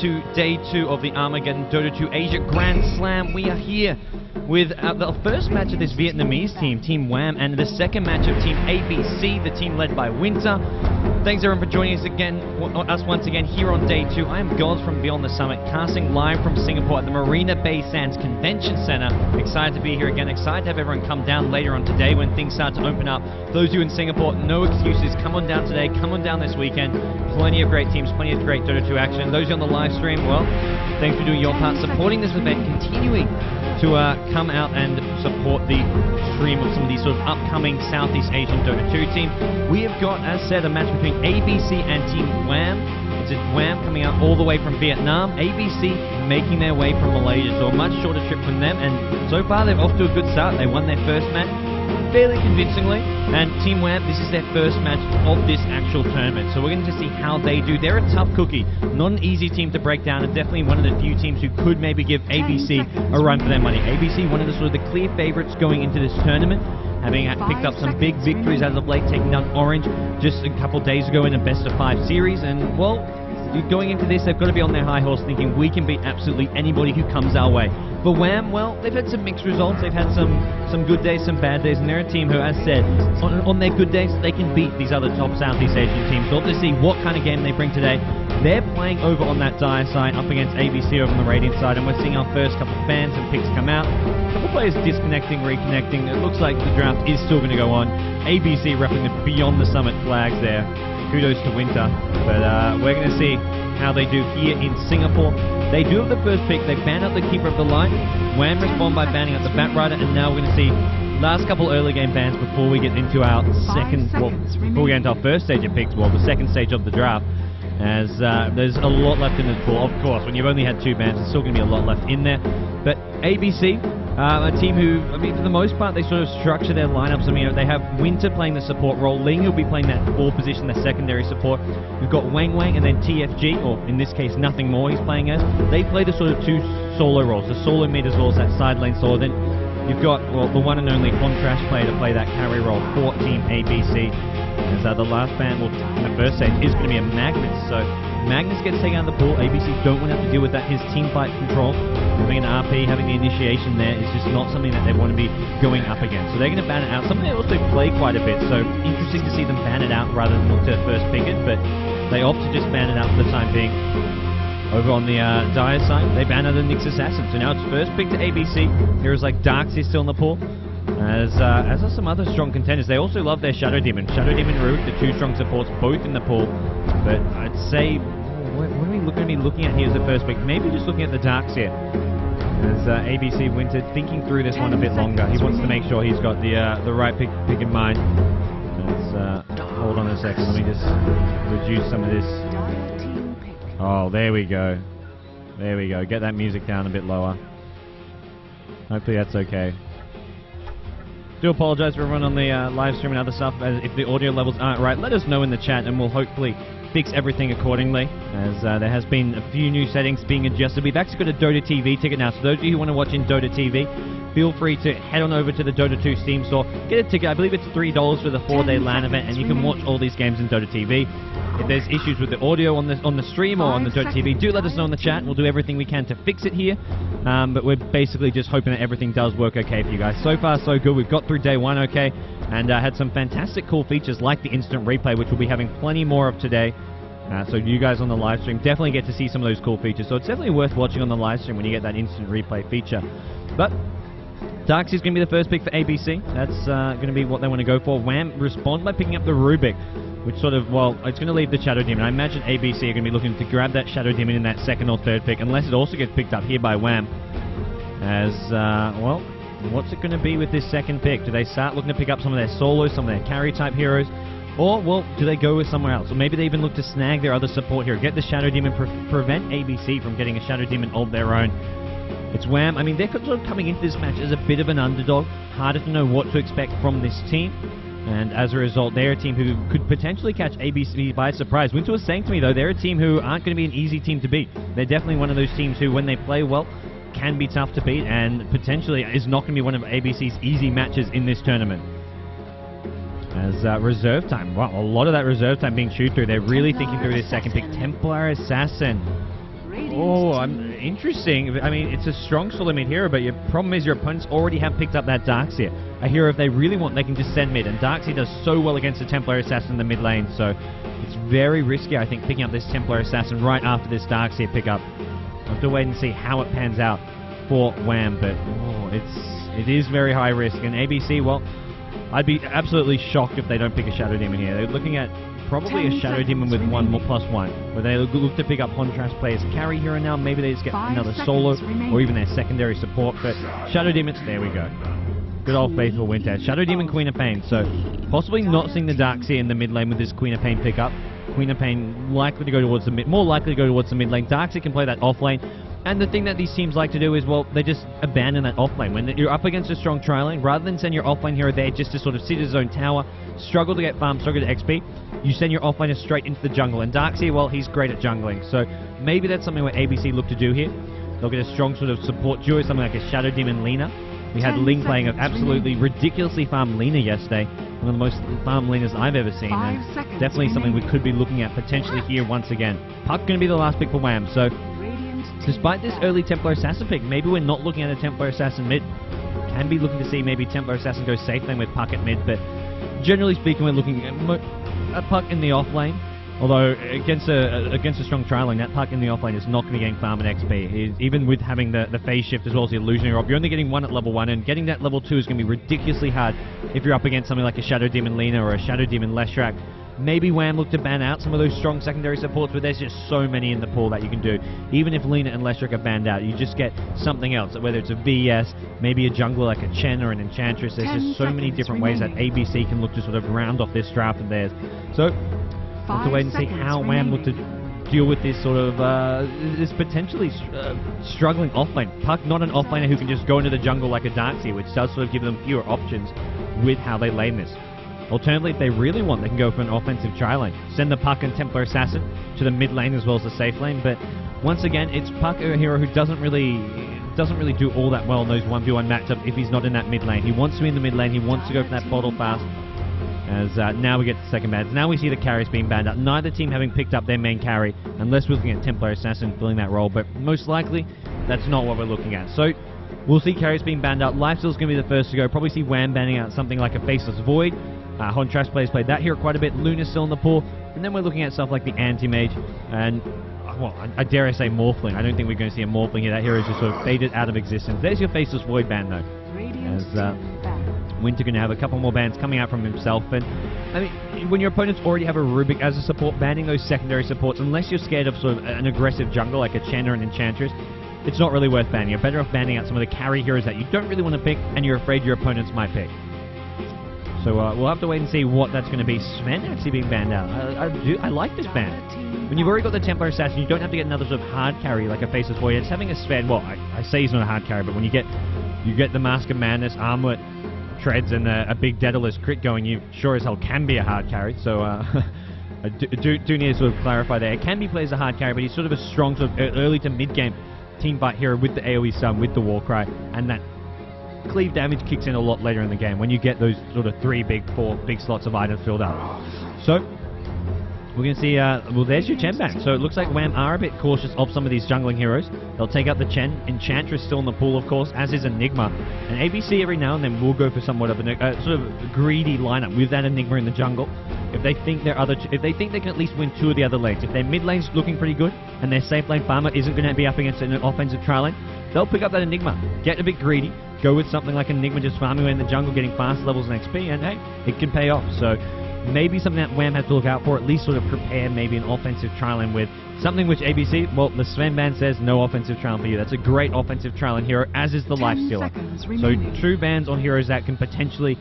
to day 2 of the Armaggeddon Dota 2 Asia Grand Slam. We are here with the first match of this Vietnamese team, Team WAM, and the second match of Team ABC, the team led by Winter. Thanks everyone for joining us once again here on day 2. I am Goz from Beyond the Summit, casting live from Singapore at the Marina Bay Sands Convention Center. Excited to be here again, excited to have everyone come down later on today when things start to open up. Those of you in Singapore, no excuses, come on down today, come on down this weekend. Plenty of great teams, plenty of great Dota 2 action. Those of you on the live stream, well, thanks for doing your part, supporting this event, continuing to come out and support the stream of some of these sort of upcoming Southeast Asian Dota 2 teams. We have got, as said, a match between ABC and Team WAM. It's a WAM coming out all the way from Vietnam, ABC making their way from Malaysia, so a much shorter trip from them, and so far they're off to a good start. They won their first match fairly convincingly, and Team WAM, this is their first match of this actual tournament, so we're going to see how they do. They're a tough cookie, not an easy team to break down, and definitely one of the few teams who could maybe give ABC a run for their money. ABC, one of the sort of the clear favorites going into this tournament, having picked up some big victories as of late, taking down Orange just a couple days ago in a best-of-5 series, and well, going into this, they've got to be on their high horse thinking we can beat absolutely anybody who comes our way. For WAM, well, they've had some mixed results. They've had some good days, some bad days, and they're a team who, as said, on their good days, they can beat these other top Southeast Asian teams. So we'll have to see what kind of game they bring today. They're playing over on that dire side, up against ABC over on the Radiant side, and we're seeing our first couple of fans and picks come out. A couple players disconnecting, reconnecting. It looks like the draft is still going to go on. ABC repping the Beyond the Summit flags there. Kudos to Winter, but we're going to see how they do here in Singapore. They do have the first pick. They ban out the Keeper of the Light. WAM respond by banning out the Batrider, and now we're going to see last couple early game bans before we get into our before we get into our first stage of picks, well, the second stage of the draft, as there's a lot left in this pool. Of course, when you've only had 2 bans, there's still going to be a lot left in there. But ABC, a team who, I mean, for the most part, they sort of structure their lineups. I mean, they have Winter playing the support role. Ling will be playing that 4 position, the secondary support. We've got Wang Wang and then TFG, or in this case, Nothing More he's playing as. They play the sort of 2 solo roles, the solo mid as well as that side lane solo. Then you've got, well, the one and only Contrast player to play that carry role for Team ABC. As the last ban, well, in the first stage, is going to be a Magnus. So Magnus gets taken out of the pool. ABC don't want to have to deal with that. His team fight control, having an RP, having the initiation there is just not something that they want to be going up against. So they're going to ban it out. Something they also play quite a bit, so interesting to see them ban it out rather than look to first pick it, but they opt to just ban it out for the time being. Over on the Dire side, they ban out the Nyx Assassin. So now it's first pick to ABC. Heroes like Darks is still in the pool. As are some other strong contenders. They also love their Shadow Demon. Shadow Demon and Root, the 2 strong supports, both in the pool. But I'd say, what are we going to be looking at here as the first pick? Maybe just looking at the Darks here. As ABC Winter thinking through this one a bit longer. He wants to make sure he's got the right pick in mind. Hold on a second. Let me just reduce some of this. Oh, there we go. There we go. Get that music down a bit lower. Hopefully that's okay. Do apologize for everyone on the live stream and other stuff. If the audio levels aren't right, let us know in the chat and we'll hopefully fix everything accordingly, as there has been a few new settings being adjusted. We've actually got a Dota TV ticket now, so those of you who want to watch in Dota TV, feel free to head on over to the Dota 2 Steam store, get a ticket. I believe it's $3 for the 4-day LAN event, and you can watch all these games in Dota TV. If there's issues with the audio on the stream or on the Dota TV, do let us know in the chat. We'll do everything we can to fix it here. But we're basically just hoping that everything does work okay for you guys. So far, so good. We've got through day 1 okay, and had some fantastic cool features like the instant replay, which we'll be having plenty more of today. So you guys on the live stream definitely get to see some of those cool features. So it's definitely worth watching on the live stream when you get that instant replay feature. But Darks is going to be the first pick for ABC. That's going to be what they want to go for. WAM respond by picking up the Rubik, which sort of, well, it's going to leave the Shadow Demon. I imagine ABC are going to be looking to grab that Shadow Demon in that 2nd or 3rd pick, unless it also gets picked up here by WAM. As, well, what's it going to be with this 2nd pick? Do they start looking to pick up some of their solos, some of their carry-type heroes? Or, well, do they go with somewhere else? Or maybe they even look to snag their other support hero, get the Shadow Demon, prevent ABC from getting a Shadow Demon of their own. It's WAM. I mean, they're sort of coming into this match as a bit of an underdog. Harder to know what to expect from this team. And as a result, they're a team who could potentially catch ABC by surprise. Winter was saying to me, though, they're a team who aren't going to be an easy team to beat. They're definitely one of those teams who, when they play well, can be tough to beat, and potentially is not going to be one of ABC's easy matches in this tournament. As reserve time, wow, a lot of that reserve time being chewed through. They're really thinking through this 2nd pick. Templar Assassin. Oh, interesting. I mean, it's a strong solo mid hero, but your problem is your opponents already have picked up that Darkseer. A hero, if they really want, they can just send mid, and Darkseer does so well against the Templar Assassin in the mid lane, so it's very risky, I think, picking up this Templar Assassin right after this Darkseer pickup. I'll have to wait and see how it pans out for WAM, but it is very high risk, and ABC, well, I'd be absolutely shocked if they don't pick a Shadow Demon here. They're looking at probably a Shadow Demon with 1+1, where they look to pick up Contrast players carry hero now. Maybe they just get another solo, or even their secondary support, but Shadow Demons, there we go. Good old faithful Winter. Shadow Demon, Queen of Pain, so possibly not seeing the Darkseer in the mid lane with this Queen of Pain pickup. Queen of Pain likely to go towards the more likely to go towards the mid lane. Darkseer can play that off lane. And the thing that these teams like to do is, well, they just abandon that offlane. When you're up against a strong tri-lane, rather than send your offlane hero there just to sort of sit at his own tower, struggle to get farm, struggle to XP, you send your offlaner straight into the jungle. And Darkseer, well, he's great at jungling. So maybe that's something where ABC look to do here. They'll get a strong sort of support duo, something like a Shadow Demon Lina. We had Ling playing an absolutely ridiculously farmed Lina yesterday. One of the most farmed Linas I've ever seen. And definitely something we could be looking at potentially here once again. Puck going to be the last pick for WAM. So despite this early Templar Assassin pick, maybe we're not looking at a Templar Assassin mid. Can be looking to see maybe Templar Assassin go safe lane with Puck at mid, but generally speaking, we're looking at a Puck in the off lane. Although against a strong tri lane, that Puck in the off lane is not going to be getting farm and XP. Even with having the phase shift as well as the illusionary orb, you're only getting one at level 1, and getting that level 2 is going to be ridiculously hard if you're up against something like a Shadow Demon Lina or a Shadow Demon Leshrac. Maybe WAM look to ban out some of those strong secondary supports, but there's just so many in the pool that you can do. Even if Lina and Leshrac are banned out, you just get something else, whether it's a VS, maybe a jungler like a Chen or an Enchantress. There's just so many different ways that ABC can look to sort of round off this draft of theirs. So, we'll have to wait and see how WAM look to deal with this sort of, this potentially struggling offlane. Puck, not an offlaner who can just go into the jungle like a Darkseer, which does sort of give them fewer options with how they lane this. Alternatively, if they really want, they can go for an offensive tri-lane. Send the Puck and Templar Assassin to the mid lane as well as the safe lane, but once again, it's Puck, a hero who doesn't really do all that well in those 1v1 matchups if he's not in that mid lane. He wants to be in the mid lane, he wants to go for that bottle fast. As now we get the second ban. Now we see the carries being banned out. Neither team having picked up their main carry, unless we're looking at Templar Assassin filling that role, but most likely, that's not what we're looking at. So, we'll see carries being banned out. Lifesteal's going to be the first to go. Probably see WAM banning out something like a Faceless Void. Contrast players played that hero quite a bit. Luna's still in the pool. And then we're looking at stuff like the Anti-Mage and, well, I dare I say Morphling. I don't think we're going to see a Morphling here. That hero is just sort of faded out of existence. There's your Faceless Void ban, though. As Winter going to have a couple more bans coming out from himself. And, I mean, when your opponents already have a Rubik as a support, banning those secondary supports, unless you're scared of sort of an aggressive jungle like a Chen or an Enchantress, it's not really worth banning. You're better off banning out some of the carry heroes that you don't really want to pick and you're afraid your opponents might pick. So we'll have to wait and see what that's going to be. Sven actually being banned out. I like this ban. When you've already got the Templar Assassin, you don't have to get another sort of hard carry like a Faceless Void. It's having a Sven. Well, I say he's not a hard carry, but when you get the Mask of Madness, Armlet, Treads, and a big Daedalus crit going, you sure as hell can be a hard carry. So I do need to sort of clarify there. It can be played as a hard carry, but he's sort of a strong sort of early to mid game team fight hero with the AoE stun, with the Warcry, and that cleave damage kicks in a lot later in the game when you get those sort of 4 big slots of items filled up. So we're going to see, well, there's your Chen ban. So it looks like WAM are a bit cautious of some of these jungling heroes. They'll take out the Chen. Enchantress still in the pool, of course, as is Enigma. And ABC every now and then will go for somewhat of a sort of greedy lineup with that Enigma in the jungle. If they think if they think they can at least win 2 of the other lanes, if their mid lane's looking pretty good and their safe lane farmer isn't going to be up against an offensive tri lane, they'll pick up that Enigma, get a bit greedy, go with something like Enigma just farming away in the jungle, getting fast levels and XP, and hey, it can pay off. So maybe something that WAM has to look out for, at least sort of prepare maybe an offensive tri-lane with something which ABC, well, the Sven ban says no offensive tri-lane for you. That's a great offensive tri-lane hero, as is the Lifestealer. So 2 bans on heroes that can potentially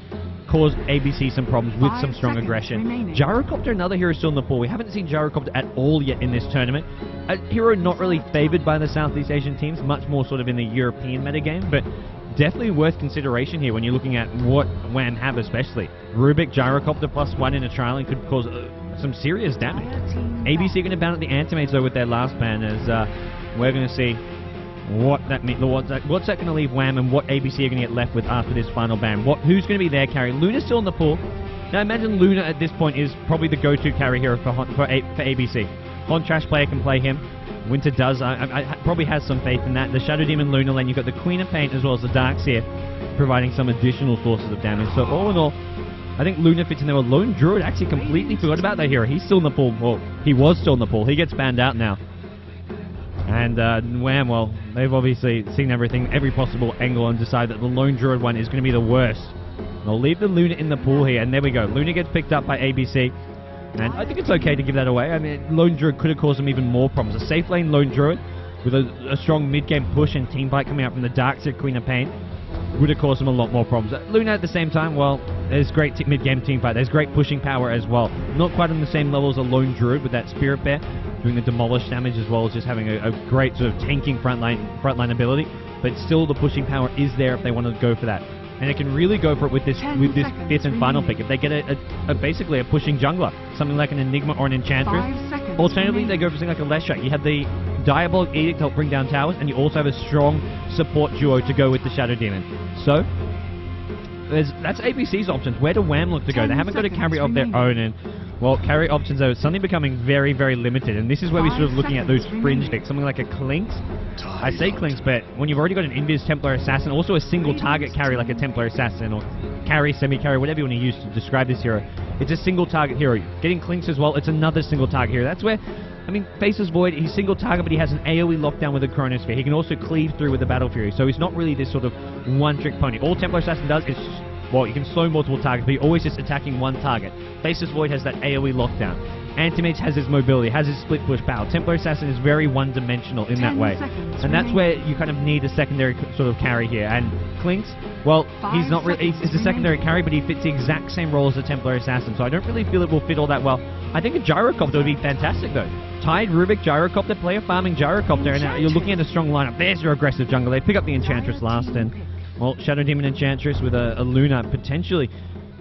cause ABC some problems with some strong aggression. Gyrocopter, another hero still in the pool. We haven't seen Gyrocopter at all yet in this tournament. A hero not really favored by the Southeast Asian teams, much more sort of in the European metagame, but definitely worth consideration here when you're looking at what WAM have especially. Rubik, Gyrocopter +1 in a trial and could cause some serious damage. ABC are going to ban out the Anti-Mage though with their last ban, as we're going to see what that means, what's that going to leave WAM and what ABC are going to get left with after this final ban. Who's going to be their carry? Luna's still in the pool. Now I imagine Luna at this point is probably the go-to carry hero for ABC. Contrast player can play him. Winter does, probably has some faith in that. The Shadow Demon Luna lane, you've got the Queen of Pain as well as the Darkseer, providing some additional sources of damage. So all in all, I think Luna fits in there. Lone Druid actually completely forgot about that hero. He's still in the pool. Well, he was still in the pool. He gets banned out now. And WAM, well, they've obviously seen everything, every possible angle, and decided that the Lone Druid one is going to be the worst. They'll leave the Luna in the pool here, and there we go. Luna gets picked up by ABC. And I think it's okay to give that away. I mean, Lone Druid could have caused them even more problems. A safe lane Lone Druid with a strong mid-game push and team fight coming out from the Darkseer Queen of Pain would have caused them a lot more problems. Luna at the same time, well, there's great mid-game team fight. There's great pushing power as well. Not quite on the same level as a Lone Druid with that Spirit Bear, doing the demolish damage as well as just having a great sort of tanking frontline ability. But still, the pushing power is there if they want to go for that. And they can really go for it with this fifth and final pick. If they get basically a pushing jungler, something like an Enigma or an Enchantress. Alternatively, they go for something like a Leshrac. You have the Diabolic Edict to help bring down towers, and you also have a strong support duo to go with the Shadow Demon. So, that's ABC's options. Where do WAM look to go? They haven't got a carry of their own, and, well, carry options are suddenly becoming very, very limited, and this is where we're sort of looking at those fringe picks, something like a Clinks. I say Clinks, but when you've already got an Invis Templar Assassin, also a single target carry like a Templar Assassin, or carry, semi-carry, whatever you want to use to describe this hero, it's a single target hero. Getting Clinks as well, it's another single target hero. That's where, I mean, Faceless Void, he's single target, but he has an AoE lockdown with a Chronosphere. He can also cleave through with the Battle Fury, so he's not really this sort of one-trick pony. All Templar Assassin does is, well, you can slow multiple targets, but you're always just attacking one target. Faceless Void has that AoE lockdown. Anti-Mage has his mobility, has his split push power. Templar Assassin is very one-dimensional in that way. And that's where you kind of need a secondary sort of carry here. And Clinks, well, he's not really, he's a secondary carry, but he fits the exact same role as a Templar Assassin, so I don't really feel it will fit all that well. I think a Gyrocopter would be fantastic, though. Tide, Rubik, Gyrocopter, player farming Gyrocopter, and now you're looking at a strong lineup. There's your aggressive jungle. They pick up the Enchantress last, and, well, Shadow Demon Enchantress with a Luna, potentially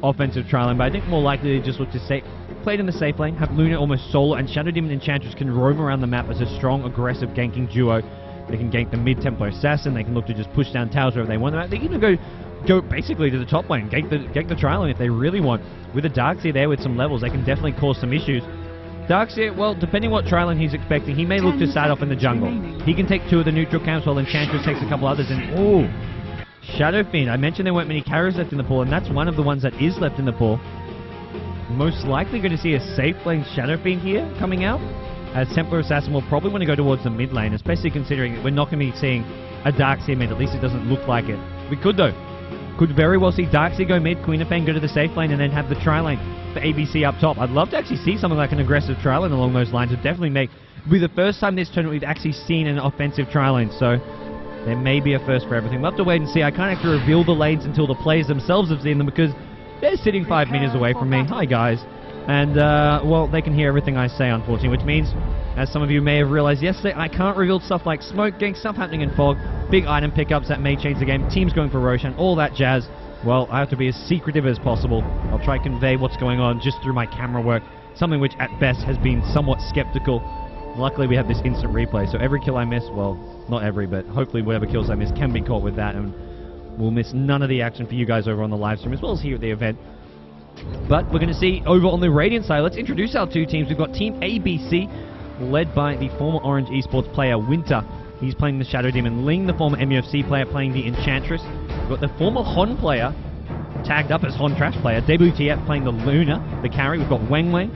offensive trial lane, but I think more likely to just look to play it in the safe lane, have Luna almost solo, and Shadow Demon Enchantress can roam around the map as a strong, aggressive ganking duo. They can gank the mid-Templar Assassin, they can look to just push down towers wherever they want. They can even go basically to the top lane, gank the trial lane if they really want. With a Darkseer there with some levels, they can definitely cause some issues. Darkseer, well, depending what trial lane he's expecting, he may look to start off in the jungle. He can take 2 of the neutral camps while Enchantress takes a couple others, and ooh, Shadow Fiend. I mentioned there weren't many carriers left in the pool, and that's one of the ones that is left in the pool. Most likely going to see a safe lane Shadow Fiend here coming out, as Templar Assassin will probably want to go towards the mid lane, especially considering that we're not going to be seeing a Darkseer mid. At least it doesn't look like it. We could, though. Could very well see Darkseer go mid, Queen of Pain go to the safe lane, and then have the tri lane for ABC up top. I'd love to actually see something like an aggressive tri lane along those lines. It definitely it'll be the first time this tournament we've actually seen an offensive tri lane, so there may be a first for everything. We'll have to wait and see. I can't actually reveal the lanes until the players themselves have seen them, because they're sitting 5 meters away from me. Hi, guys. And, well, they can hear everything I say, unfortunately, which means, as some of you may have realized yesterday, I can't reveal stuff like smoke gank, stuff happening in fog, big item pickups that may change the game, teams going for Roshan, all that jazz. Well, I have to be as secretive as possible. I'll try to convey what's going on just through my camera work, something which, at best, has been somewhat skeptical. Luckily, we have this instant replay, so every kill I miss, well, not every, but hopefully whatever kills I miss can be caught with that, and we'll miss none of the action for you guys over on the live stream, as well as here at the event. But we're going to see over on the Radiant side, let's introduce our 2 teams. We've got Team ABC, led by the former Orange Esports player, Winter. He's playing the Shadow Demon. Ling, the former MUFC player, playing the Enchantress. We've got the former Hon player, tagged up as Hon Trash player, WTF, playing the Luna, the carry. We've got Wang Wang,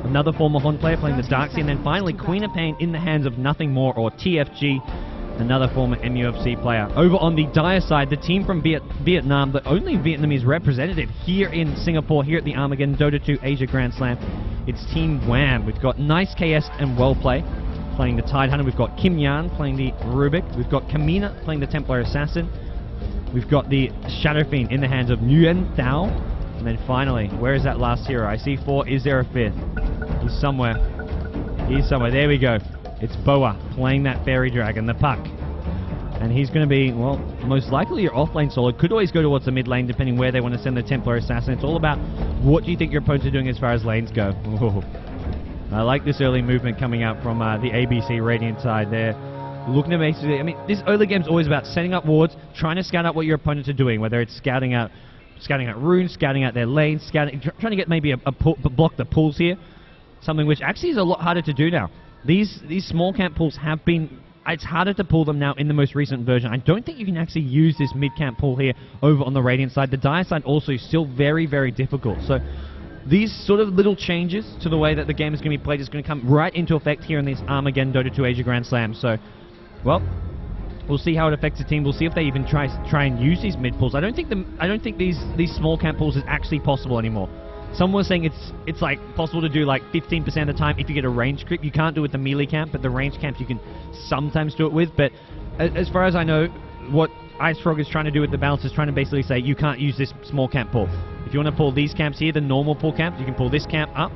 another former Hon player, playing the Darkseer. And then finally, Queen of Pain in the hands of Nothing More, or TFG, another former MUFC player. Over on the Dire side, the team from Vietnam, the only Vietnamese representative here in Singapore, here at the Armaggeddon Dota 2 Asia Grand Slam. It's Team WAM. We've got Nice KS and Wellplay playing the Tide Hunter. We've got Kim Yan playing the Rubik. We've got Kamina playing the Templar Assassin. We've got the Shadow Fiend in the hands of Nguyen Thao. And then finally, where is that last hero? I see 4. Is there a 5th? He's somewhere. He's somewhere. There we go. It's Boa playing that Fairy Dragon, the Puck. And he's going to be, well, most likely your off-lane solo. Could always go towards the mid lane, depending where they want to send the Templar Assassin. It's all about what do you think your opponents are doing as far as lanes go. Ooh. I like this early movement coming out from the ABC Radiant side there. Looking to basically, I mean, this early game's always about setting up wards, trying to scout out what your opponents are doing, whether it's scouting out runes, scouting out their lanes, trying to get maybe block the pulls here. Something which actually is a lot harder to do now. These small camp pulls have been... It's harder to pull them now in the most recent version. I don't think you can actually use this mid-camp pull here over on the Radiant side. The Dire side also is still very, very difficult. So these sort of little changes to the way that the game is going to be played is going to come right into effect here in this Armaggeddon Dota 2 Asia Grand Slam. So, well, we'll see how it affects the team. We'll see if they even try and use these mid pulls. I don't think these small camp pulls is actually possible anymore. Some were saying it's like possible to do like 15% of the time if you get a range creep. You can't do it with the melee camp, but the range camps you can sometimes do it with. But as far as I know, what Ice Frog is trying to do with the balance is trying to basically say you can't use this small camp pull. If you want to pull these camps here, the normal pull camps, you can pull this camp up.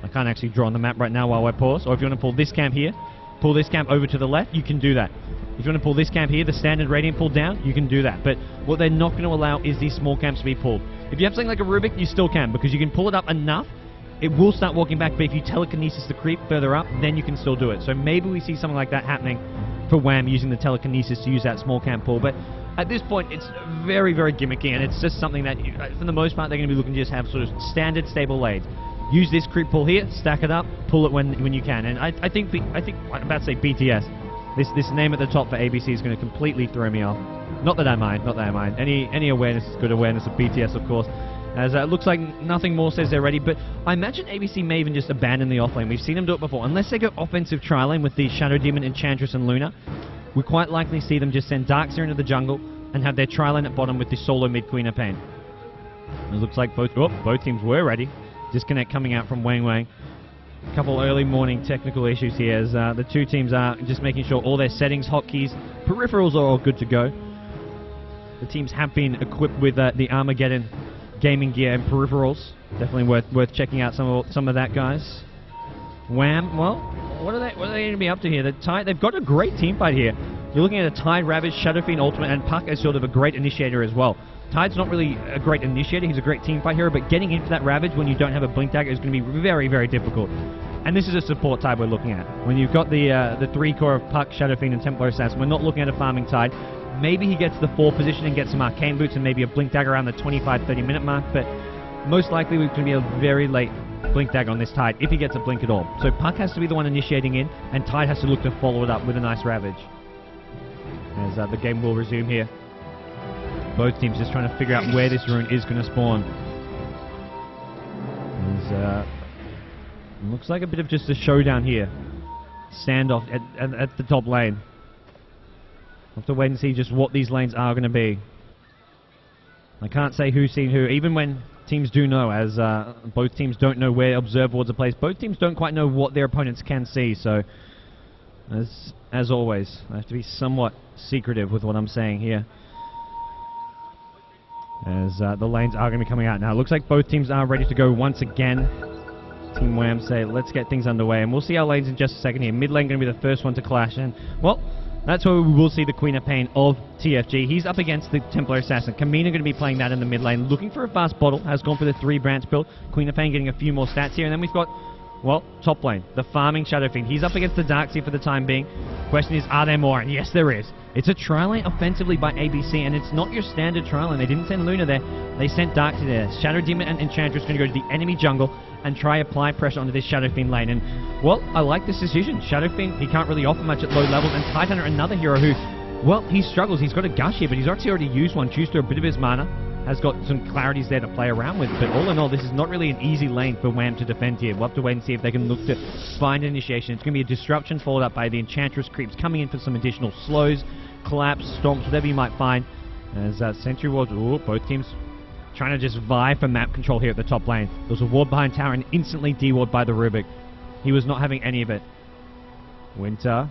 I can't actually draw on the map right now while I pause. Or if you want to pull this camp here, pull this camp over to the left, you can do that. If you want to pull this camp here, the standard Radiant pull down, you can do that. But what they're not going to allow is these small camps to be pulled. If you have something like a Rubik, you still can, because you can pull it up enough, it will start walking back, but if you telekinesis the creep further up, then you can still do it. So maybe we see something like that happening for WAM using the telekinesis to use that small camp pull. But at this point, it's very, very gimmicky, and it's just something that, for the most part, they're going to be looking to just have sort of standard stable lanes. Use this creep pull here, stack it up, pull it when you can. And I think I'm about to say BTS. This name at the top for ABC is going to completely throw me off. Not that I mind. Any awareness is good awareness of BTS, of course. As it looks like nothing more says they're ready, but I imagine ABC may even just abandon the offlane. We've seen them do it before. Unless they go offensive tri-lane with the Shadow Demon, Enchantress, and Luna, we quite likely see them just send Darkseer into the jungle and have their tri-lane at bottom with the solo mid Queen of Pain. It looks like both teams were ready. Disconnect coming out from Wang Wang. A couple early morning technical issues here as the two teams are just making sure all their settings, hotkeys, peripherals are all good to go. The teams have been equipped with the Armaggeddon gaming gear and peripherals. Definitely worth checking out some of that, guys. WAM, well, what are they going to be up to here? They've got a great team fight here. You're looking at a Tide, Ravage, Shadow Fiend Ultimate, and Puck as sort of a great initiator as well. Tide's not really a great initiator, he's a great teamfight hero, but getting into that Ravage when you don't have a Blink Dagger is going to be very, very difficult. And this is a support Tide we're looking at. When you've got the 3 core of Puck, Shadow Fiend, and Templar Assassin, we're not looking at a farming Tide. Maybe he gets the 4 position and gets some Arcane Boots and maybe a Blink Dagger around the 25-30 minute mark, but most likely we're going to be a very late Blink Dagger on this Tide, if he gets a Blink at all. So Puck has to be the one initiating in, and Tide has to look to follow it up with a nice Ravage. As the game will resume here. Both teams just trying to figure out where this rune is going to spawn. Looks like a bit of just a showdown here. Standoff at the top lane. We'll have to wait and see just what these lanes are going to be. I can't say who's seen who, even when teams do know, as both teams don't know where observe wards are placed. Both teams don't quite know what their opponents can see, so as always, I have to be somewhat secretive with what I'm saying here. As the lanes are going to be coming out now. It looks like both teams are ready to go once again. Team WAM say, let's get things underway. And we'll see our lanes in just a second here. Mid lane going to be the first one to clash. And, well, that's where we will see the Queen of Pain of TFG. He's up against the Templar Assassin. Kamina going to be playing that in the mid lane. Looking for a fast bottle. Has gone for the 3 branch build. Queen of Pain getting a few more stats here. And then we've got, well, top lane. The farming Shadow Fiend. He's up against the Darkseer for the time being. Question is, are there more? And yes, there is. It's a tri-lane offensively by ABC, and it's not your standard tri-lane. They didn't send Luna there. They sent Darkseer there. Shadow Demon and Enchantress going to go to the enemy jungle and try apply pressure onto this Shadow Fiend lane. And, well, I like this decision. Shadow Fiend, he can't really offer much at low levels. And Tidehunter, another hero who, well, he struggles. He's got a gush here, but he's actually already used one. Used to a bit of his mana. Has got some clarities there to play around with. But all in all, this is not really an easy lane for WAM to defend here. We'll have to wait and see if they can look to find initiation. It's going to be a disruption followed up by the Enchantress creeps coming in for some additional slows, collapse, stomps, whatever you might find. As Sentry Wards, both teams trying to just vie for map control here at the top lane. There was a ward behind tower and instantly de-ward by the Rubik. He was not having any of it. Winter.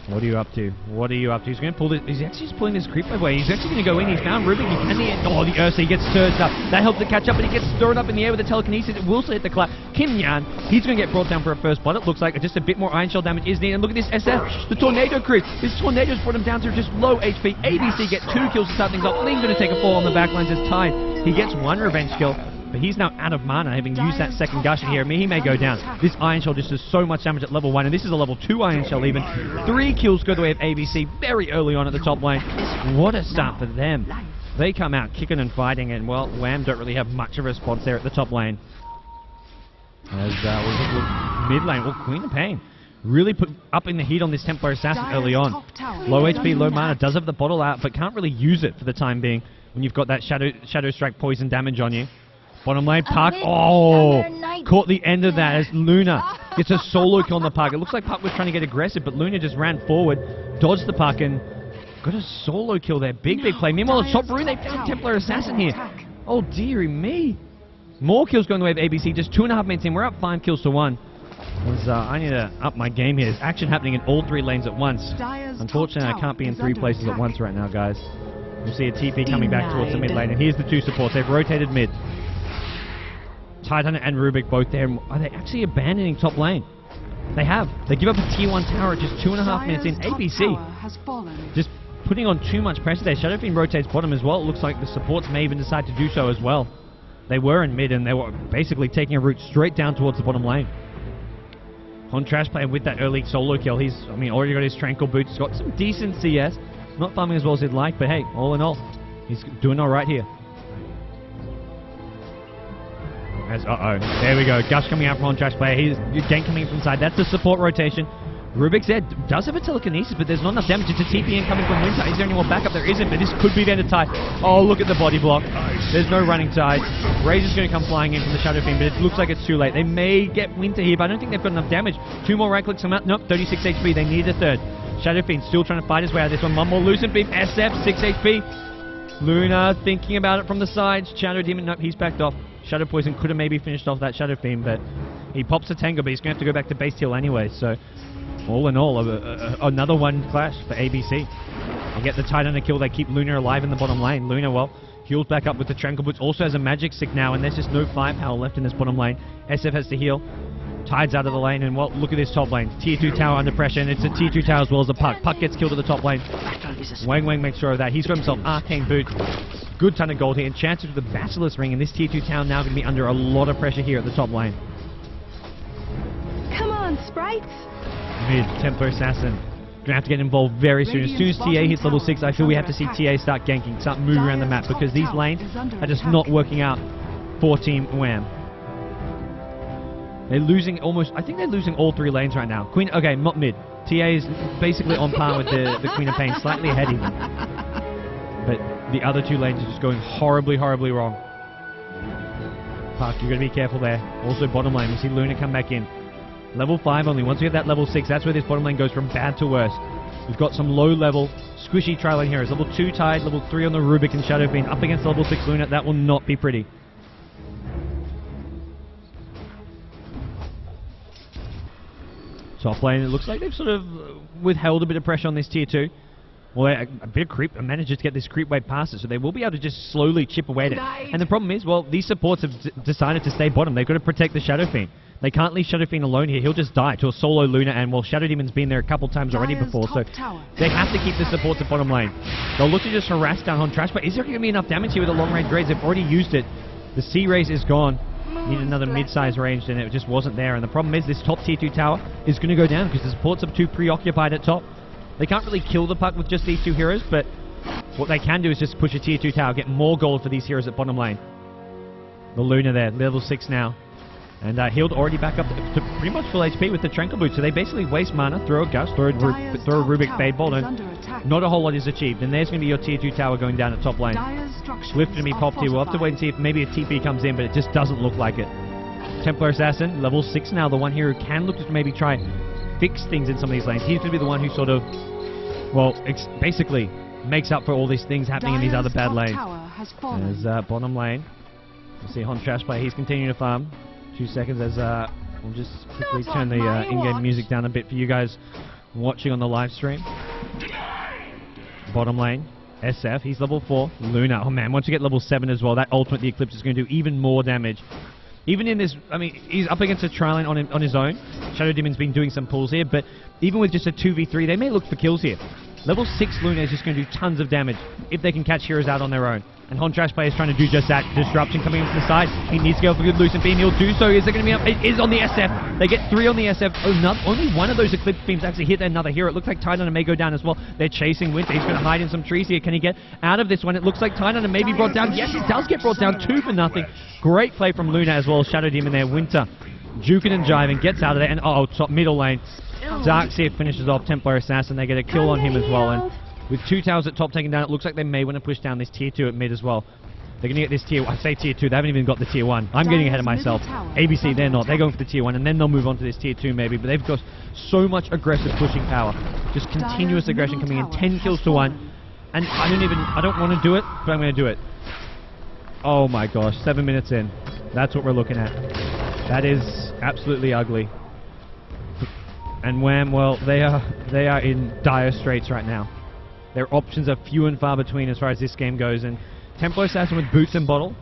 What are you up to? What are you up to? He's going to pull this. He's actually just pulling this creep away. He's actually going to go in. He's found Rubik. He can hit. Oh, the Ursa. He gets surged up. That helps to catch up, but he gets stirred up in the air with the telekinesis. It will hit the clap. Kim Yan. He's going to get brought down for a first blood. It looks like just a bit more Iron Shell damage is needed. And look at this SF. The Tornado creep. This Tornado's brought him down to just low HP. ABC get 2 kills to start things off. Lee's going to take a fall on the backlines as Tide. He gets 1 revenge kill. But he's now out of mana, having used that second gush here. I mean, he may go down. This Iron Shell just does so much damage at level 1, and this is a level 2 Iron Shell even. 3 kills go the way of ABC very early on at the top lane. What a start for them. They come out kicking and fighting, and, well, WAM don't really have much of a response there at the top lane. As mid lane, well, Queen of Pain really put up in the heat on this Templar Assassin early on. Low HP, low mana, does have the bottle out, but can't really use it for the time being when you've got that Shadow Strike poison damage on you. Bottom lane, Puck, caught the end of that as Luna gets a solo kill on the Puck. It looks like Puck was trying to get aggressive, but Luna just ran forward, dodged the Puck, and got a solo kill there. Big play. Meanwhile, the top rune, they found Templar Assassin here. Oh, dearie me. More kills going the way of ABC, just 2.5 minutes in. We're up 5 kills to 1. I need to up my game here. There's action happening in all 3 lanes at once. Unfortunately, I can't be in 3 places at once right now, guys. We'll see a TP coming back towards the mid lane, and here's the 2 supports. They've rotated mid. Tidehunter and Rubik both there. Are they actually abandoning top lane? They have. They give up a tier 1 tower at just 2.5 minutes in. ABC just putting on too much pressure there. Shadow Fiend rotates bottom as well. It looks like the supports may even decide to do so as well. They were in mid, and they were basically taking a route straight down towards the bottom lane. On Trash Player with that early solo kill, he's, already got his Tranquil Boots. He's got some decent CS. Not farming as well as he'd like, but hey, all in all, he's doing all right here. As, there we go. Gush coming out from On Trash Player. He's again coming from side. That's the support rotation. Rubik's there does have a telekinesis, but there's not enough damage. It's a TP in coming from Winter. Is there any more backup? There isn't, but this could be the end of Tide. Oh, look at the body block. There's no running Tide. Razor's going to come flying in from the Shadow Fiend, but it looks like it's too late. They may get Winter here, but I don't think they've got enough damage. 2 more right clicks come out. Nope, 36 HP. They need a third. Shadow Fiend still trying to fight his way out of this one. One more Lucent Beam. SF, 6 HP. Luna thinking about it from the sides. Shadow Demon, nope, he's backed off. Shadow Poison could have maybe finished off that Shadow Fiend, but he pops a Tango, but he's going to have to go back to base heal anyway, so all in all, another one clash for ABC. They get the Tidehunter kill, they keep Luna alive in the bottom lane. Luna, well, heals back up with the Tranquil Boots, also has a magic stick now, and there's just no firepower left in this bottom lane. SF has to heal. Tide's out of the lane, and well, look at this top lane. Tier 2 tower under pressure, and it's a Tier 2 tower as well as a Puck. Puck gets killed at the top lane. Wang makes sure of that. He's got himself Arcane Boot. Good ton of gold here, and chances for the Basilisk Ring, and this Tier 2 tower now going to be under a lot of pressure here at the top lane. Come on, sprites! Mid, Templar Assassin. Gonna have to get involved very soon. As soon as TA hits level 6, I feel we have to see TA start ganking, start moving around the map, because these lanes are just not working out for Team WAM. They're losing almost, I think they're losing all 3 lanes right now. Queen, okay, not mid. TA is basically on par with the Queen of Pain, slightly ahead even. But the other 2 lanes are just going horribly wrong. Puck, you've got to be careful there. Also bottom lane, we see Luna come back in. Level 5 only. Once we have that level 6, that's where this bottom lane goes from bad to worse. We've got some low-level, squishy tri-lane heroes. Level 2 Tide, level 3 on the Rubik and Shadow Fiend. Up against level 6 Luna, that will not be pretty. Top lane, it looks like they've sort of withheld a bit of pressure on this tier 2. Well, a bit of creep, manages to get this creep wave past it, so they will be able to just slowly chip away at it. And the problem is, well, these supports have decided to stay bottom. They've got to protect the Shadow Fiend. They can't leave Shadow Fiend alone here. He'll just die to a solo Luna, and well, Shadow Demon's been there a couple times already before, so they have to keep the supports at bottom lane. They'll look to just harass down on Trash, but is there going to be enough damage here with the long-range raids? They've already used it. The Sea Race is gone. Need another mid-size range, and it just wasn't there. And the problem is this top tier 2 tower is going to go down because the supports are too preoccupied at top. They can't really kill the Puck with just these 2 heroes, but what they can do is just push a tier 2 tower, get more gold for these heroes at bottom lane. The Luna there, level 6 now. And healed already back up to pretty much full HP with the Tranquil Boot. So they basically waste mana, throw a Gust, throw a Rubik Fade Bolt, and not a whole lot is achieved. And there's going to be your tier 2 tower going down at top lane. Swift going to be popped here. We'll have to wait and see if maybe a TP comes in, but it just doesn't look like it. Templar Assassin, level 6 now, the one here who can look to maybe try fix things in some of these lanes. He's going to be the one who sort of, well, basically makes up for all these things happening in these other bad lanes. There's bottom lane. We'll see Hon Trash Player. He's continuing to farm. 2 seconds as we'll just quickly turn the in-game music down a bit for you guys watching on the live stream. Bottom lane, SF, he's level 4. Luna, oh man, once you get level 7 as well, that Ultimate the Eclipse is going to do even more damage. Even in this, I mean, he's up against a tri-lane on his own. Shadow Demon's been doing some pulls here, but even with just a 2v3, they may look for kills here. Level 6 Luna is just going to do tons of damage if they can catch heroes out on their own. And Hon Trash Player is trying to do just that. Disruption coming in from the side. He needs to go for a good Lucent Beam. He'll do so. Is it going to be up? It is on the SF. They get 3 on the SF. Oh, only one of those Eclipse Beams actually hit another hero. It looks like Tidehunter may go down as well. They're chasing Winter. He's going to hide in some trees here. Can he get out of this one? It looks like Tidehunter may be brought down. Yes, he does get brought down 2 for nothing. Great play from Luna as well. Shadow Demon there. Winter juking and jiving, gets out of there, and top middle lane. Darkseer finishes off Templar Assassin. They get a kill on him as well, and with 2 towers at top taken down, it looks like they may want to push down this tier 2 at mid as well. They're going to get this tier, I say tier 2, they haven't even got the tier 1. I'm getting ahead of myself. ABC, they're not. They're going for the tier 1, and then they'll move on to this tier 2 maybe, but they've got so much aggressive pushing power. Just continuous aggression coming in, 10 kills to 1, and I don't want to do it, but I'm going to do it. Oh my gosh, 7 minutes in. That's what we're looking at. That is absolutely ugly. And WAM, well, they are in dire straits right now. Their options are few and far between as far as this game goes, and Templar Assassin with boots and bottle.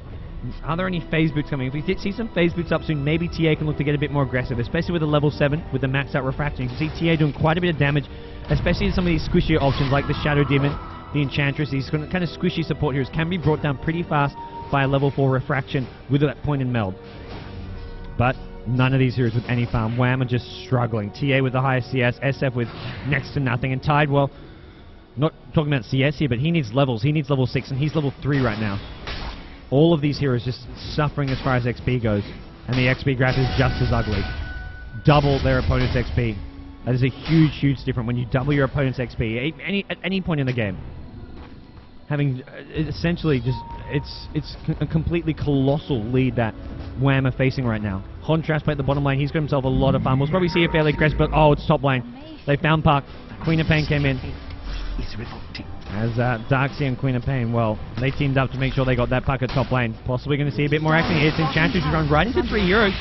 Are there any phase boots coming? If we see some phase boots up soon, maybe TA can look to get a bit more aggressive, especially with the level 7, with the maxed out refraction. You can see TA doing quite a bit of damage, especially in some of these squishier options like the Shadow Demon, the Enchantress. These kind of squishy support heroes can be brought down pretty fast by a level 4 refraction with that point in meld. But none of these heroes with any farm. WAM are just struggling. TA with the highest CS, SF with next to nothing, and Tide, well, not talking about CS here, but he needs levels. He needs level 6, and he's level 3 right now. All of these heroes just suffering as far as XP goes, and the XP graph is just as ugly. Double their opponent's XP. That is a huge, huge difference when you double your opponent's XP at any point in the game. Having essentially just, it's a completely colossal lead that WAM are facing right now. Contrast play at the bottom lane, he's got himself a lot of fun. We'll probably see a fairly aggressive, but it's top lane. They found Puck. Queen of Pain came in. As Darkseer and Queen of Pain, well, they teamed up to make sure they got that Puck at top lane. Possibly going to see a bit more action here. It's Enchantress who's run right into 3 heroes.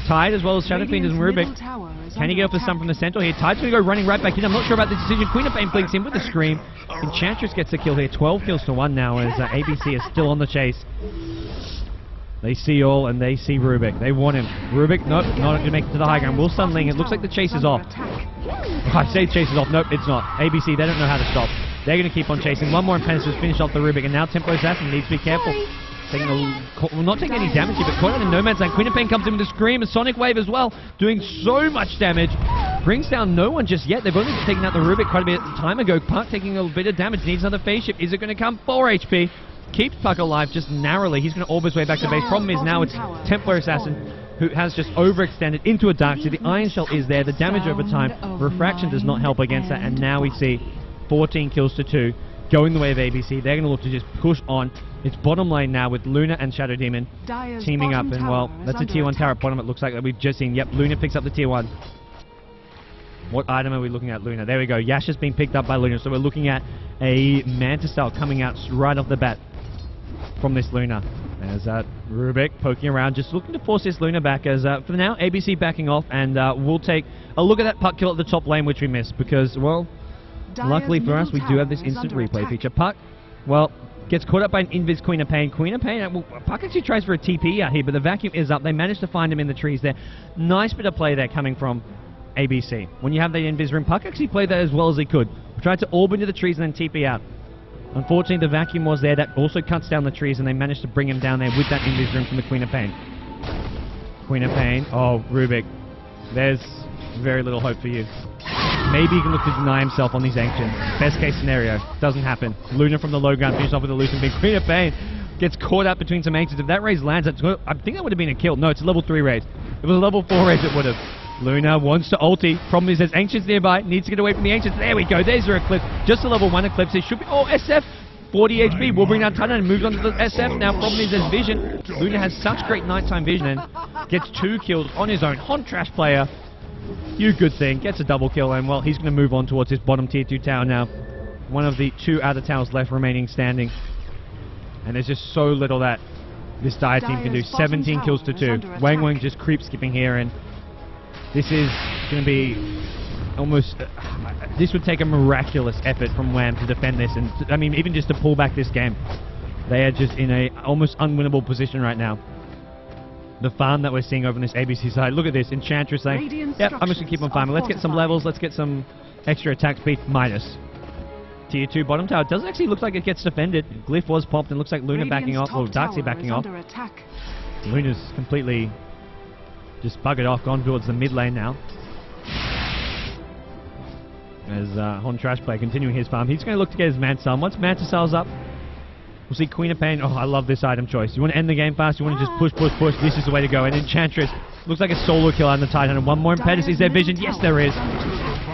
Tide as well as Shadow Fiend and Rubik. Can he get off the stun from the center here? Tide's going to go running right back in. I'm not sure about the decision. Queen of Pain blinks in with a scream. Enchantress gets the kill here. 12 kills to 1 now as ABC is still on the chase. They see all and they see Rubik. They want him. Rubik, nope, not going to make it to the high ground. Will stun Ling. It looks like the chase is off. I say chase is off. Nope, it's not. ABC, they don't know how to stop. They're going to keep on chasing. One more impetus to finish off the Rubik, and now Templar Assassin needs to be careful. Not taking any damage here, but caught out in no man's land. Queen of Pain comes in with a scream, a Sonic Wave as well, doing so much damage. Brings down no one just yet. They've only taken out the Rubik quite a bit of time ago. Puck taking a bit of damage, needs another phase shift. Is it going to come? 4 HP. Keeps Puck alive just narrowly. He's going to orb his way back to base. Problem is now it's Templar Assassin who has just overextended into a Darkseer. The Iron Shell is there. The damage over time. Refraction does not help against that. And now we see 14 kills to 2 going the way of ABC. They're going to look to just push on. It's bottom lane now with Luna and Shadow Demon teaming up. And well, that's a tier 1 tower at bottom. It looks like that we've just seen. Yep, Luna picks up the tier 1. What item are we looking at, Luna? There we go. Yasha's being picked up by Luna. So we're looking at a Manta Style coming out right off the bat from this Luna. There's Rubik poking around, just looking to force this Luna back as for now, ABC backing off, and we'll take a look at that Puck kill at the top lane, which we missed, because, well, luckily for us, we do have this instant replay feature. Puck, well, gets caught up by an Invis Queen of Pain. Queen of Pain, well, Puck actually tries for a TP out here, but the vacuum is up. They managed to find him in the trees there. Nice bit of play there coming from ABC. When you have that Invis room, Puck actually played that as well as he could. Tried to orb into the trees and then TP out. Unfortunately, the vacuum was there. That also cuts down the trees, and they managed to bring him down there with that Invis room from the Queen of Pain. Queen of Pain. Oh, Rubik. There's very little hope for you. Maybe he can look to deny himself on these Ancients. Best case scenario. Doesn't happen. Luna from the low ground finished off with a Lucent Beam. Queen of Pain gets caught up between some Ancients. If that raise lands, I think that would have been a kill. No, it's a level 3 raise. If it was a level 4 raise, it would have. Luna wants to ulti. Problem is there's Ancients nearby. Needs to get away from the Ancients. There we go. There's her Eclipse. Just a level 1 Eclipse. It should be... Oh, SF. 40 HP. Will bring down Titan and moves on to the SF. Now, problem is there's vision. Luna has such great nighttime vision and gets 2 kills on his own. Hon Trash player. You good thing. Gets a double kill, and, well, he's going to move on towards his bottom tier 2 tower now. One of the 2 outer towers left remaining standing. And there's just so little that this Dire team can do. 17 kills to 2. Wang Wang just creep skipping here, and this is going to be almost... this would take a miraculous effort from WAM to defend this, and I mean, even just to pull back this game. They are just in a almost unwinnable position right now. The farm that we're seeing over on this ABC side. Look at this. Enchantress saying, yep, I'm just going to keep on farming. Let's get some levels. Let's get some extra attack speed. Minus. Tier 2 bottom tower. It doesn't actually look like it gets defended. Glyph was popped, and looks like Luna backing off, or Darkseer backing off. Luna's completely just buggered off, gone towards the mid lane now. As Hon Trash Play continuing his farm. He's going to look to get his Manta Style. Once Manta Style's up, we'll see Queen of Pain. Oh, I love this item choice. You want to end the game fast, you want to just push, push, push. This is the way to go. And Enchantress Looks like a solo kill on the Titan. One more impetus. Is there vision? Yes, there is.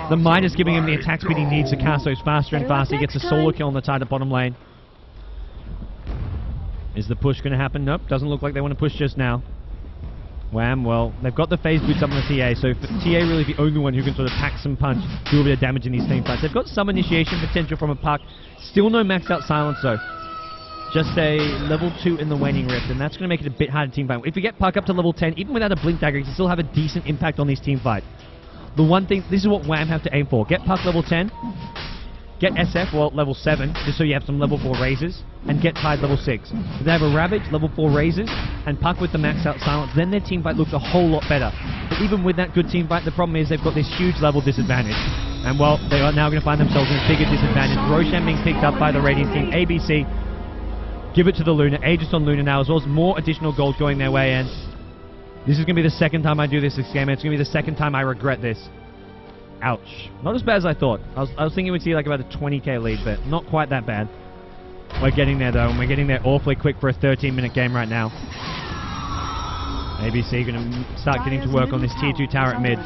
The mine is giving him the attack speed he needs to cast those faster and faster. He gets a solo kill on the Titan bottom lane. Is the push going to happen? Nope. Doesn't look like they want to push just now. WAM, well, they've got the phase boots up on the TA, so TA really is the only one who can sort of pack some punch, do a bit of damage in these team fights. They've got some initiation potential from a puck. Still no maxed out silence though. Just a level 2 in the waning rift, and that's going to make it a bit harder to team fight. If you get puck up to level 10, even without a blink dagger, you can still have a decent impact on these team fight. The one thing, this is what WAM have to aim for. Get puck level 10, get SF, well, level 7, just so you have some level 4 raises, and get Tide level 6. If they have a Ravage, level 4 raises, and puck with the maxed out silence, then their team fight looks a whole lot better. But even with that good team fight, the problem is they've got this huge level disadvantage. And well, they are now going to find themselves in a bigger disadvantage. Roshan being picked up by the Radiant team. ABC, give it to the Luna. Aegis on Luna now, as well as more additional gold going their way, and this is going to be the second time I do this game, and it's going to be the second time I regret this. Ouch. Not as bad as I thought. I was thinking we'd see like about a 20k lead, but not quite that bad. We're getting there though, and we're getting there awfully quick for a 13-minute game right now. ABC going to start getting to work on this tier 2 tower at mid.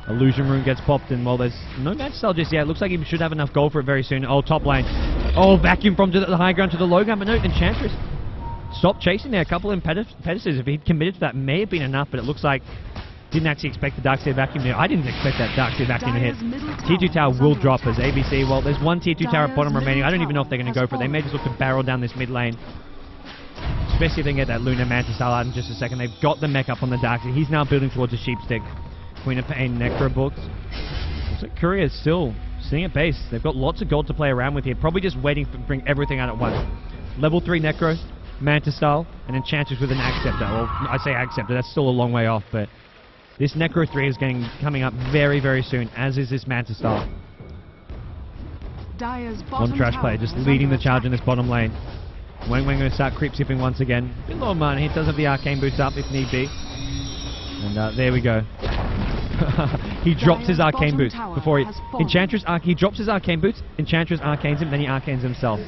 Illusion Rune gets popped, and well, there's no match style just yet. Looks like he should have enough gold for it very soon. Oh, top lane. Oh, vacuum from the high ground to the low ground, but no, Enchantress stopped chasing there. A couple of impetuses. If he'd committed to that, may have been enough, but it looks like didn't actually expect the Darkseid vacuum there. I didn't expect that Darkseid vacuum to hit. Tier 2 tower will drop as ABC. Well, there's one tier 2 tower at bottom remaining. I don't even know if they're going to go for it. They may just look to barrel down this mid lane. Especially if they can get that Luna Manta style out in just a second. They've got the mech up on the Darkseid. He's now building towards a Sheepstick. Queen of Pain, Necro books. Looks like Courier is still sitting at base. They've got lots of gold to play around with here. Probably just waiting to bring everything out at once. Level 3 Necro, Manta style, and Enchantress with an Acceptor. Well, I say Acceptor, that's still a long way off, but this Necro 3 is coming up very, very soon, as is this Manta style. One trash player just leading the charge in this bottom lane. Wang going to start creep skipping once again. A bit low mana. He does have the arcane boots up if need be. And there we go. He drops his arcane boots before he drops his arcane boots, Enchantress arcanes him, then he arcanes himself.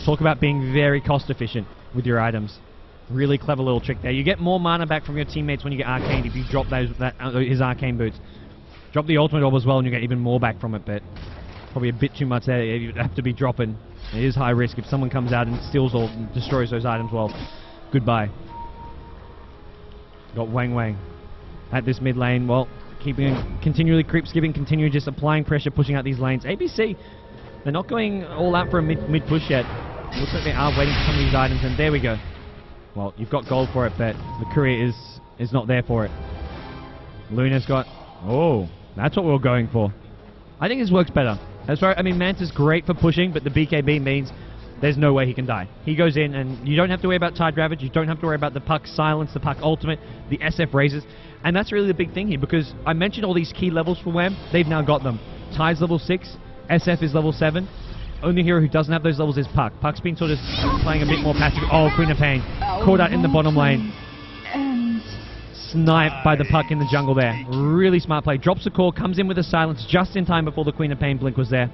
Talk about being very cost efficient with your items. Really clever little trick there. You get more mana back from your teammates when you get arcaned if you drop his arcane boots. Drop the ultimate orb as well and you get even more back from it, but probably a bit too much there. You'd have to be dropping. It is high risk. If someone comes out and steals or destroys those items, well, goodbye. Got Wang at this mid lane. Well, continually creep skipping, continually just applying pressure, pushing out these lanes. ABC, they're not going all out for a mid push yet. Looks like they are waiting for some of these items, and there we go. Well, you've got gold for it, but the Courier is not there for it. Luna's got... Oh, that's what we were going for. I think this works better. As far, I mean, Manta's great for pushing, but the BKB means there's no way he can die. He goes in, and you don't have to worry about Tide Ravage, you don't have to worry about the puck silence, the puck ultimate, the SF raises, and that's really the big thing here, because I mentioned all these key levels for WAM, they've now got them. Tide's level 6, SF is level 7, only hero who doesn't have those levels is Puck. Puck's been sort of playing a bit more passive. Oh, Queen of Pain, caught out in the bottom lane. Sniped by the Puck in the jungle there. Really smart play. Drops the core, comes in with a silence just in time before the Queen of Pain blink was there.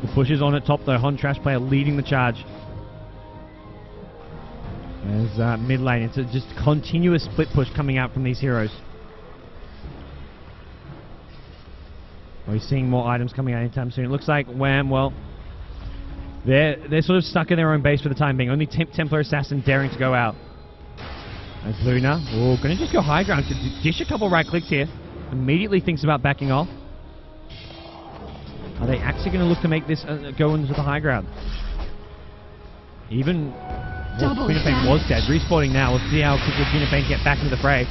The push is on at top though. Hon Trash player leading the charge. There's mid lane. It's a just continuous split push coming out from these heroes. We're seeing more items coming out anytime soon. It looks like WAM, well, they're sort of stuck in their own base for the time being. Only Templar Assassin daring to go out. As Luna, oh, gonna just go high ground. Dish a couple right clicks here. Immediately thinks about backing off. Are they actually going to look to make this go into the high ground? Even Queen of Pain was dead. Respawning now. We'll see how quickly Queen of Pain get back into the fray.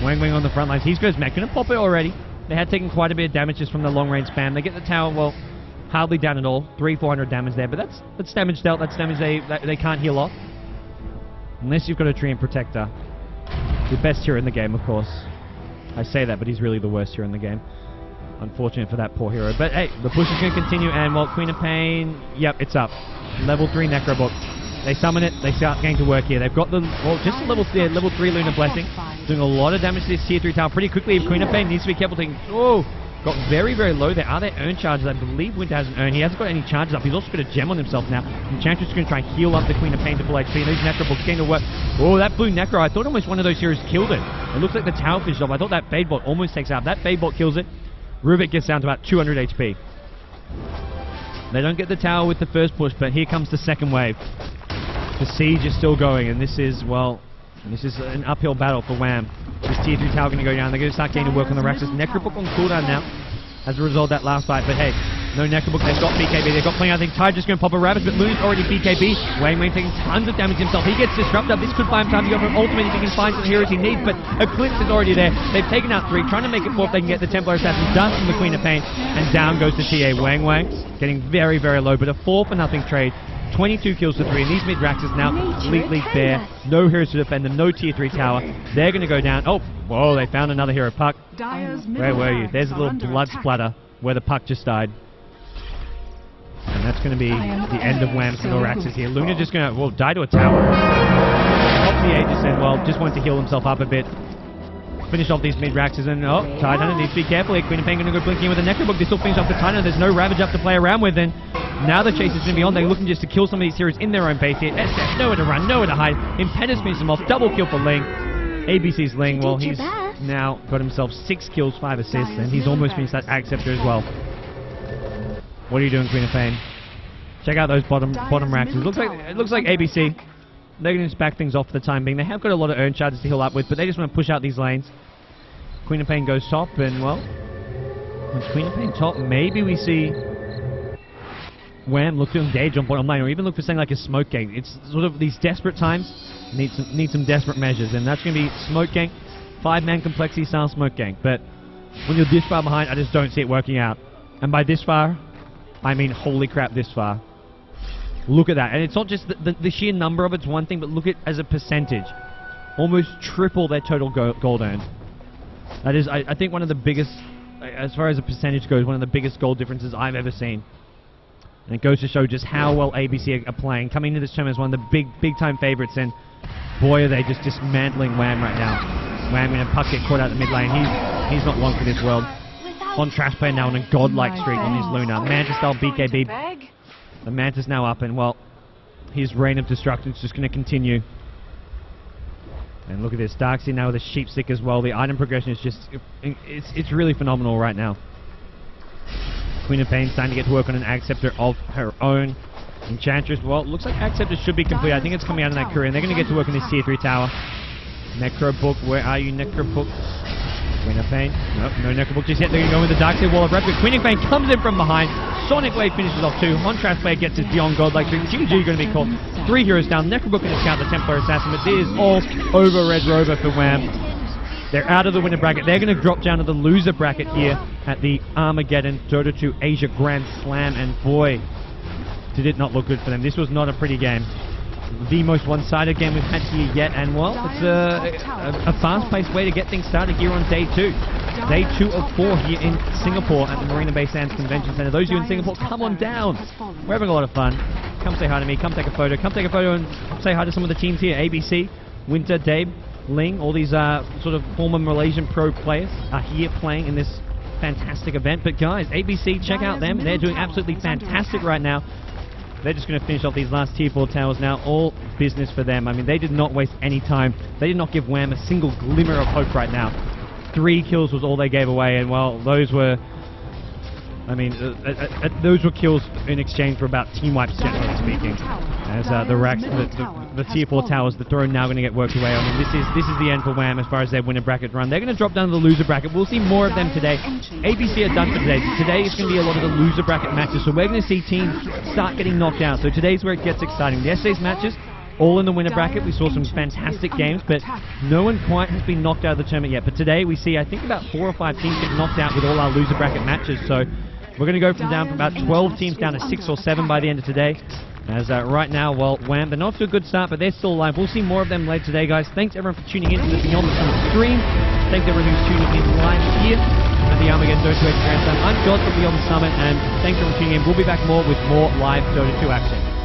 Wang on the front lines. He's got his mech. Going to pop it already. They had taken quite a bit of damage just from the long range spam. They get the tower, well, hardly down at all. 300-400 damage there, but that's damage dealt. That's damage they can't heal off. Unless you've got a Treant Protector. The best hero in the game, of course. I say that, but he's really the worst hero in the game. Unfortunate for that poor hero. But hey, the push is going to continue, and well, Queen of Pain, yep, it's up. Level 3 Necrobook. They summon it, they start getting to work here. They've got the, well, just a level 3 Lunar Blessing. Doing a lot of damage to this tier 3 tower pretty quickly. If Queen of Pain needs to be careful, thinking, oh, got very, very low there. Are there earn charges? I believe Winter hasn't earned. He hasn't got any charges up. He's also got a gem on himself now. Enchantress is going to try and heal up the Queen of Pain to full HP, and those Necro books getting to work. Oh, that blue Necro. I thought almost one of those heroes killed it. It looks like the tower finished off. I thought that Fade bot almost takes out. That Fade bot kills it. Rubik gets down to about 200 HP. They don't get the tower with the first push, but here comes the second wave. The siege is still going, and this is, well, this is an uphill battle for WAM. This tier 3 tower going to go down. They're going to start getting to work on the Raxus. Necrobook on cooldown now as a result of that last fight. But hey, no Necrobook. They've got BKB. They've got plenty. I think Tide just going to pop a Ravage, but Luna's already BKB. Wayne taking tons of damage himself. He gets disrupted. This could buy him time to go for an ultimate if he can find some heroes he needs, but Eclipse is already there. They've taken out 3, trying to make it 4 if they can get the Templar Assassin done from the Queen of Pain, and down goes the TA. Wang getting very, very low, but a 4-for-0 trade. 22 kills to 3, and these mid-racks is now completely bare. No heroes to defend them, no tier 3 tower. They're going to go down. Oh, whoa, they found another hero. Puck, where were you? There's a little blood splatter where the Puck just died. And that's going to be the end of WAM's single Raxus here. Luna just going to, well, die to a tower. Pop the Aegis and, well, just wanted to heal himself up a bit. Finish off these mid-Raxes, and oh, Tidehunter needs to be careful here. Queen of Pain going to go blinking in with a Necrobook. This will finish off the Tidehunter. There's no Ravage up to play around with, and now the chase is going to be on. They're looking just to kill some of these heroes in their own base here. SF, nowhere to run, nowhere to hide. Impetus finishes them off. Double kill for Ling. ABC's Ling, well, he's now got himself 6 kills, 5 assists, and he's almost finished that Ag Scepter as well. What are you doing, Queen of Pain? Check out those bottom racks. It looks like ABC. They're going to just back things off for the time being. They have got a lot of earn charges to heal up with, but they just want to push out these lanes. Queen of Pain goes top, and well, with Queen of Pain top, maybe we see WAM look to engage on bottom lane, or even look for something like a smoke gank. It's sort of these desperate times need some desperate measures, and that's going to be smoke gank, 5-man complexity style smoke gank. But when you're this far behind, I just don't see it working out. And by this far, I mean holy crap, this far. Look at that, and it's not just the sheer number of it's one thing, but look at as a percentage, almost triple their total gold earned. That is, I think, one of the biggest, as far as a percentage goes, one of the biggest gold differences I've ever seen. And it goes to show just how well ABC are playing. Coming into this tournament as one of the big-time favorites, and boy, are they just dismantling WAM right now. WAM and Puck get caught out the mid lane. He's not long for this world. On Trash Player now on a godlike streak on his Luna. Mantis-style BKB. The Mantis now up, and well, his reign of destruction is just going to continue. And look at this, Darkseid now with a Sheep Stick as well. The item progression is just, it's really phenomenal right now. Queen of Pain starting to get to work on an Ag Scepter of her own. Enchantress, well, it looks like Ag Scepter should be complete. I think it's coming out in that career, and they're going to get to work on this tier 3 tower. Necrobook, where are you, Necrobook? Queen of Pain, nope, no Necrobook just yet. They're going to go with the Darkseid Wall of Rapid. Queen of Pain comes in from behind. Sonic Wave finishes off 2. Contrast Player gets his Beyond Godlike streak. GG going to be caught. 3 heroes down. Necrobook going to scout the Templar Assassin, but this is all over Red Rover for WAM. They're out of the winner bracket. They're going to drop down to the loser bracket here at the Armaggeddon Dota 2 Asia Grand Slam, and boy, did it not look good for them. This was not a pretty game. The most one-sided game we've had here yet, and well, it's a fast-paced way to get things started here on day 2. Day 2 of 4 here in Singapore at the Marina Bay Sands Convention Center. Those of you in Singapore, come on down. We're having a lot of fun. Come say hi to me, come take a photo and say hi to some of the teams here. ABC, Winter, Dave, Ling, all these sort of former Malaysian pro players are here playing in this fantastic event. But guys, ABC, check out them. They're doing absolutely fantastic right now. They're just going to finish off these last tier 4 towers now. All business for them. I mean, they did not waste any time. They did not give WAM a single glimmer of hope right now. 3 kills was all they gave away, and well, those were, I mean, those were kills in exchange for about team wipes, generally speaking. As the tier 4 towers, the throne now going to get worked away. I mean, this is the end for WAM as far as their winner bracket run. They're going to drop down to the loser bracket. We'll see more of them today. ABC are done for today. Today is going to be a lot of the loser bracket matches, so we're going to see teams start getting knocked out. So today's where it gets exciting. Yesterday's matches, all in the winner bracket. We saw some fantastic games, but no one quite has been knocked out of the tournament yet. But today we see, I think, about 4 or 5 teams get knocked out with all our loser bracket matches. So we're going to go from about 12 teams down to 6 or 7 by the end of today. As right now, well, WAM, they're not to a good start, but they're still alive. We'll see more of them later today, guys. Thanks everyone for tuning in to the Beyond the Summit stream. Thanks everyone who's tuning in live here at the Armaggeddon Dota 2 Grand Slam. I'm God from Beyond the Summit, and thanks everyone for tuning in. We'll be back more with more live Dota 2 action.